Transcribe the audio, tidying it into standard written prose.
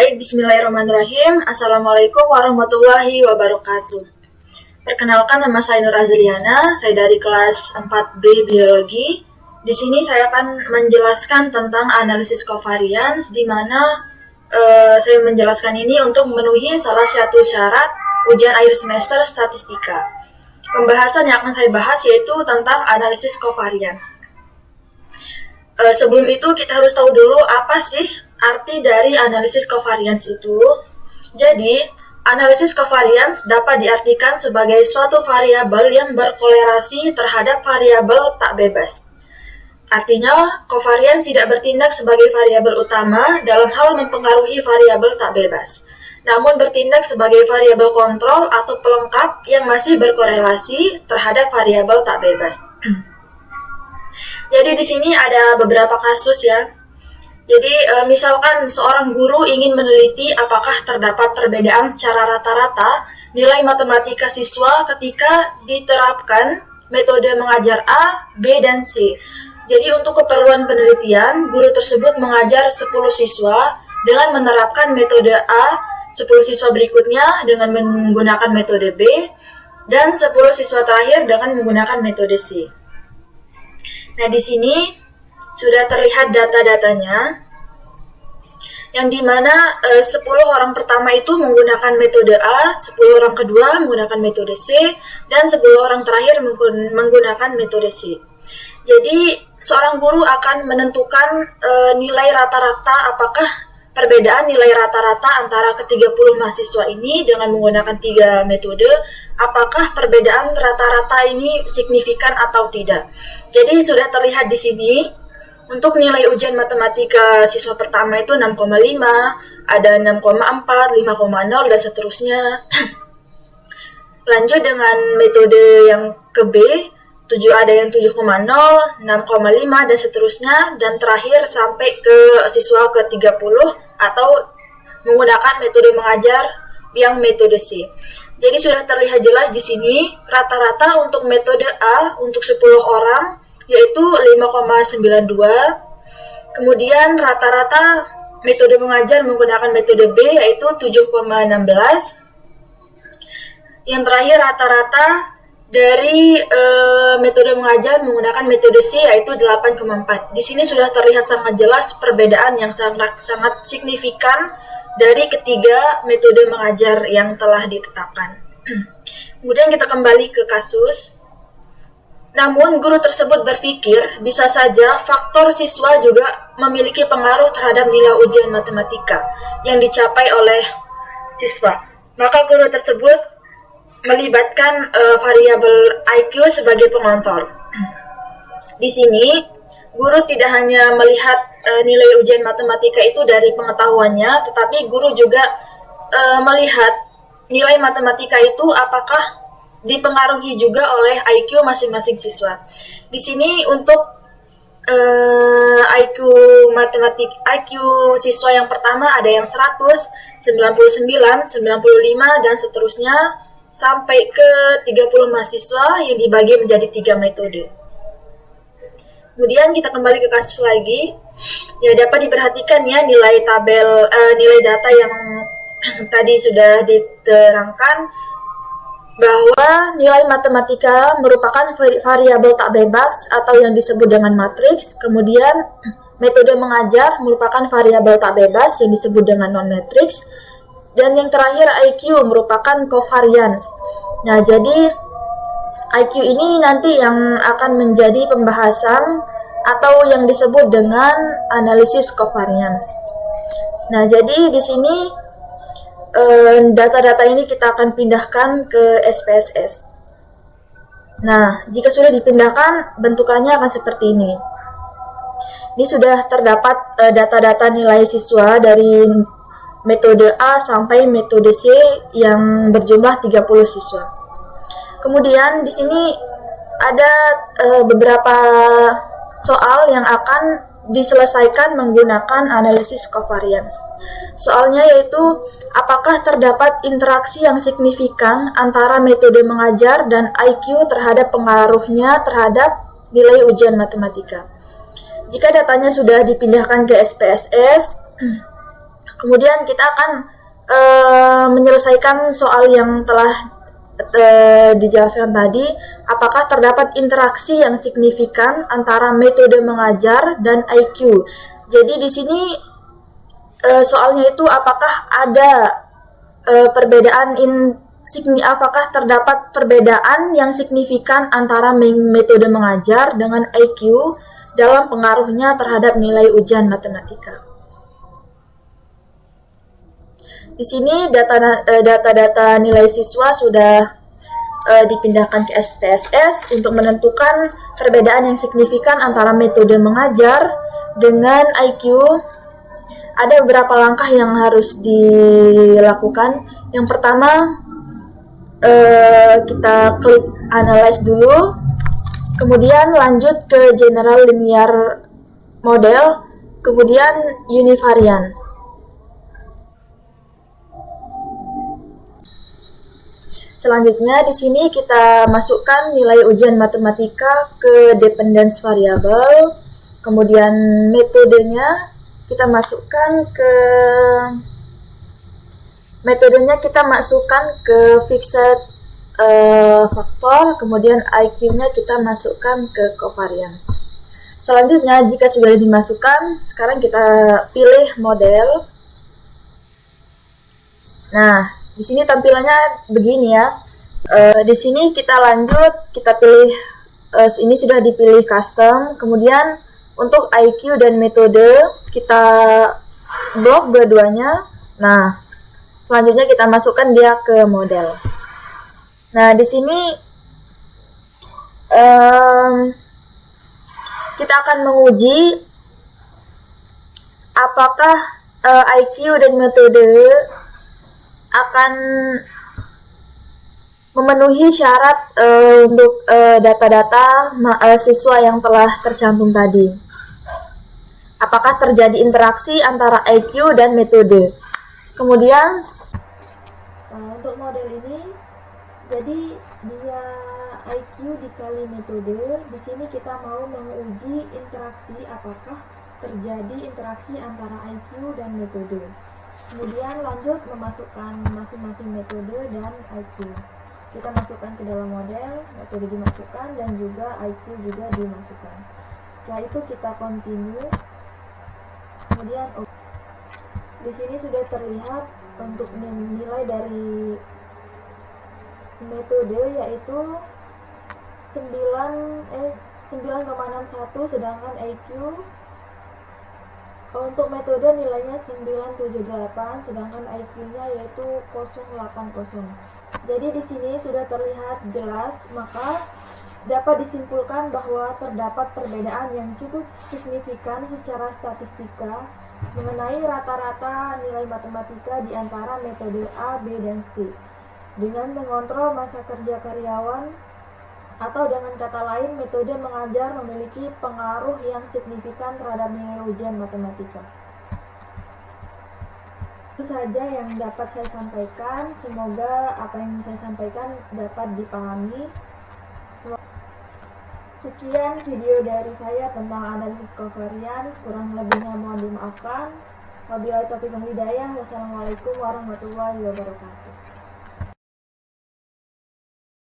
Baik, bismillahirrahmanirrahim. Assalamualaikum warahmatullahi wabarakatuh. Perkenalkan, nama saya Nur Azliana, saya dari kelas 4B Biologi. Di sini saya akan menjelaskan tentang analisis covariance, di mana saya menjelaskan ini untuk memenuhi salah satu syarat ujian akhir semester statistika. Pembahasan yang akan saya bahas yaitu tentang analisis covariance. Sebelum itu kita harus tahu dulu apa sih arti dari analisis covariance itu. Jadi, analisis covariance dapat diartikan sebagai suatu variabel yang berkolerasi terhadap variabel tak bebas. Artinya, covariance tidak bertindak sebagai variabel utama dalam hal mempengaruhi variabel tak bebas, namun bertindak sebagai variabel kontrol atau pelengkap yang masih berkorelasi terhadap variabel tak bebas. Jadi di sini ada beberapa kasus ya. Jadi misalkan seorang guru ingin meneliti apakah terdapat perbedaan secara rata-rata nilai matematika siswa ketika diterapkan metode mengajar A, B, dan C. Jadi untuk keperluan penelitian, guru tersebut mengajar 10 siswa dengan menerapkan metode A, 10 siswa berikutnya dengan menggunakan metode B, dan 10 siswa terakhir dengan menggunakan metode C. Nah, di sini sudah terlihat data-datanya, yang dimana 10 orang pertama itu menggunakan metode A, 10 orang kedua menggunakan metode C, dan 10 orang terakhir menggunakan metode C. Jadi, seorang guru akan menentukan nilai rata-rata, apakah perbedaan nilai rata-rata antara ke-30 mahasiswa ini dengan menggunakan 3 metode, apakah perbedaan rata-rata ini signifikan atau tidak. Jadi sudah terlihat di sini, untuk nilai ujian matematika siswa pertama itu 6,5, ada 6,4, 5,0, dan seterusnya. Lanjut dengan metode yang ke B, ada yang 7,0, 6,5, dan seterusnya, dan terakhir sampai ke siswa ke-30 atau menggunakan metode mengajar yang metode C. Jadi sudah terlihat jelas di sini rata-rata untuk metode A untuk 10 orang yaitu 5,92. Kemudian rata-rata metode mengajar menggunakan metode B yaitu 7,16. Yang terakhir rata-rata dari metode mengajar menggunakan metode C yaitu 8,4. Di sini sudah terlihat sangat jelas perbedaan yang sangat signifikan dari ketiga metode mengajar yang telah ditetapkan. Kemudian kita kembali ke kasus. Namun guru tersebut berpikir bisa saja faktor siswa juga memiliki pengaruh terhadap nilai ujian matematika yang dicapai oleh siswa. Maka guru tersebut melibatkan variabel IQ sebagai pengontrol. Di sini, guru tidak hanya melihat nilai ujian matematika itu dari pengetahuannya, tetapi guru juga melihat nilai matematika itu apakah dipengaruhi juga oleh IQ masing-masing siswa. Di sini untuk IQ siswa yang pertama ada yang 100, 99, 95, dan seterusnya, sampai ke 30 mahasiswa yang dibagi menjadi 3 metode. Kemudian kita kembali ke kasus lagi. Ya, dapat diperhatikan ya nilai data yang tadi sudah diterangkan bahwa nilai matematika merupakan variabel tak bebas atau yang disebut dengan matriks. Kemudian metode mengajar merupakan variabel tak bebas yang disebut dengan non-matriks. Dan yang terakhir IQ merupakan covariance. Nah, jadi IQ ini nanti yang akan menjadi pembahasan atau yang disebut dengan analisis covariance. Nah, jadi di sini data-data ini kita akan pindahkan ke SPSS. Nah, jika sudah dipindahkan, bentukannya akan seperti ini. Ini sudah terdapat data-data nilai siswa dari metode A sampai metode C yang berjumlah 30 siswa. Kemudian di sini ada beberapa soal yang akan diselesaikan menggunakan analisis covariance. Soalnya yaitu, apakah terdapat interaksi yang signifikan antara metode mengajar dan IQ terhadap pengaruhnya terhadap nilai ujian matematika. Jika datanya sudah dipindahkan ke SPSS, Kemudian kita akan menyelesaikan soal yang telah dijelaskan tadi, apakah terdapat interaksi yang signifikan antara metode mengajar dan IQ. Jadi di sini soalnya itu apakah ada apakah terdapat perbedaan yang signifikan antara metode mengajar dengan IQ dalam pengaruhnya terhadap nilai ujian matematika. Di sini data-data nilai siswa sudah dipindahkan ke SPSS untuk menentukan perbedaan yang signifikan antara metode mengajar dengan IQ. Ada beberapa langkah yang harus dilakukan. Yang pertama, kita klik analyze dulu, kemudian lanjut ke general linear model, kemudian univariance. Selanjutnya di sini kita masukkan nilai ujian matematika ke dependence variable, kemudian metodenya kita masukkan ke fixed faktor, kemudian IQ-nya kita masukkan ke covariance. Selanjutnya jika sudah dimasukkan, sekarang kita pilih model. Nah, di sini tampilannya begini ya. Di sini kita lanjut, kita pilih ini sudah dipilih custom. Kemudian untuk IQ dan metode kita blok dua-duanya. Nah, selanjutnya kita masukkan dia ke model. Nah, di sini kita akan menguji apakah IQ dan metode akan memenuhi syarat untuk data-data siswa yang telah tercantum tadi. Apakah terjadi interaksi antara IQ dan metode. Kemudian untuk model ini, jadi dia IQ dikali metode. Di sini kita mau menguji interaksi, apakah terjadi interaksi antara IQ dan metode. Kemudian lanjut memasukkan masing-masing metode dan IQ. Kita masukkan ke dalam model, metode dimasukkan dan juga IQ juga dimasukkan. Setelah itu kita continue. Kemudian di sini sudah terlihat untuk nilai dari metode yaitu 9,61, sedangkan IQ untuk metode nilainya 978, sedangkan IQ-nya yaitu 080. Jadi di sini sudah terlihat jelas, maka dapat disimpulkan bahwa terdapat perbedaan yang cukup signifikan secara statistika mengenai rata-rata nilai matematika di antara metode A, B, dan C. Dengan mengontrol masa kerja karyawan, atau dengan kata lain, metode mengajar memiliki pengaruh yang signifikan terhadap nilai ujian matematika. Itu saja yang dapat saya sampaikan. Semoga apa yang saya sampaikan dapat dipahami. Sekian video dari saya tentang analisis covariance. Kurang lebihnya mohon dimaafkan. Wabillahi taufiq wal hidayah. Wassalamualaikum warahmatullahi wabarakatuh.